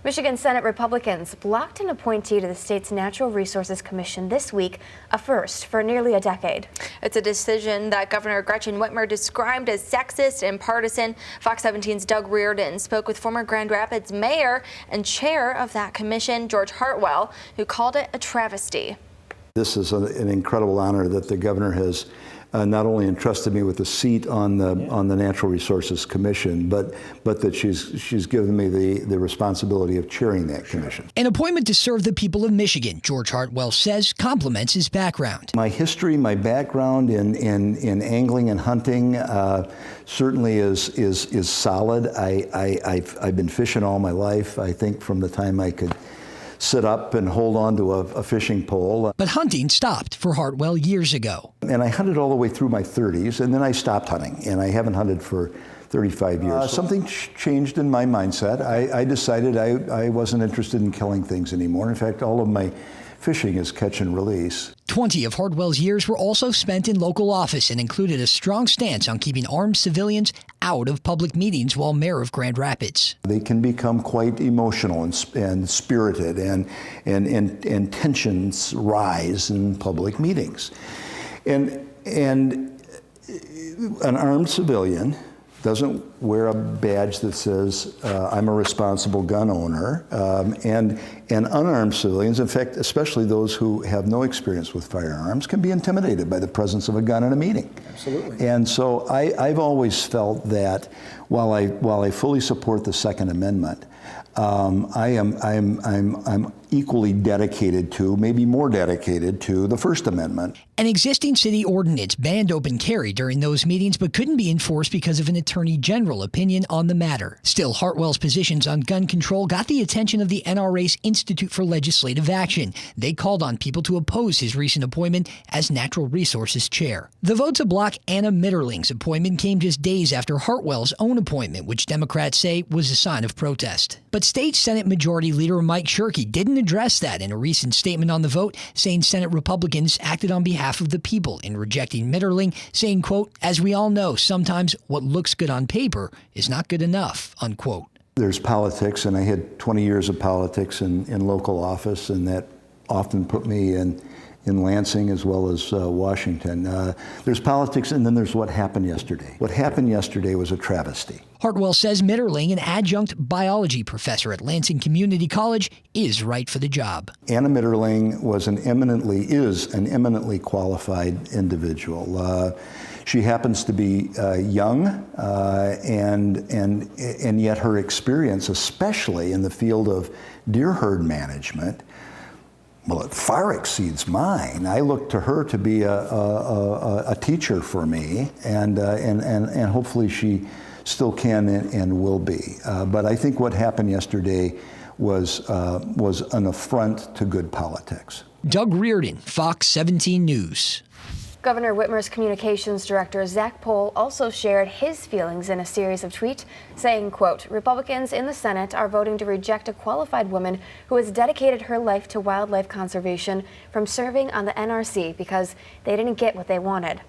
Michigan Senate Republicans blocked an appointee to the state's Natural Resources Commission this week, a first for nearly a decade. It's a decision that Governor Gretchen Whitmer described as sexist and partisan. Fox 17's Doug Reardon spoke with former Grand Rapids mayor and chair of that commission, George Heartwell, who called it a travesty. This is an incredible honor that the governor has not only entrusted me with a seat on the Natural Resources Commission, but that she's given me the responsibility of chairing that commission. An appointment to serve the people of Michigan, George Heartwell says, complements his background. My history, my background in angling and hunting certainly is solid. I've been fishing all my life. I think from the time I could sit up and hold on to a fishing pole. But hunting stopped for Heartwell years ago. And I hunted all the way through my 30s, and then I stopped hunting, and I haven't hunted for 35 years. Something changed in my mindset. I decided I wasn't interested in killing things anymore. In fact, all of my fishing is catch and release. 20 of Heartwell's years were also spent in local office and included a strong stance on keeping armed civilians out of public meetings while mayor of Grand Rapids. They can become quite emotional and spirited, and tensions rise in public meetings. And an armed civilian doesn't wear a badge that says, I'm a responsible gun owner, and unarmed civilians, in fact, especially those who have no experience with firearms, can be intimidated by the presence of a gun in a meeting. Absolutely. And so I've always felt that while I fully support the Second Amendment, I'm equally dedicated to, maybe more dedicated to, the First Amendment. An existing city ordinance banned open carry during those meetings but couldn't be enforced because of an attorney general opinion on the matter. Still, Heartwell's positions on gun control got the attention of the NRA's Institute for Legislative Action. They called on people to oppose his recent appointment as Natural Resources Chair. The vote to block Anna Mitterling's appointment came just days after Heartwell's own appointment, which Democrats say was a sign of protest. But State Senate Majority Leader Mike Shirkey didn't address that in a recent statement on the vote, saying Senate Republicans acted on behalf of the people in rejecting Mitterling, saying, quote, as we all know, sometimes what looks good on paper is not good enough, unquote. There's politics, and I had 20 years of politics in local office, and that often put me in Lansing as well as Washington. There's politics, and then there's what happened yesterday. What happened yesterday was a travesty. Hartwell says Mitterling, an adjunct biology professor at Lansing Community College, is right for the job. Anna Mitterling is an eminently qualified individual. She happens to be young, and yet her experience, especially in the field of deer herd management, well, it far exceeds mine. I look to her to be a teacher for me, and hopefully she still can and will be. But I think what happened yesterday was an affront to good politics. Doug Reardon, Fox 17 News. Governor Whitmer's communications director, Zach Pohl, also shared his feelings in a series of tweets, saying, quote, Republicans in the Senate are voting to reject a qualified woman who has dedicated her life to wildlife conservation from serving on the NRC because they didn't get what they wanted.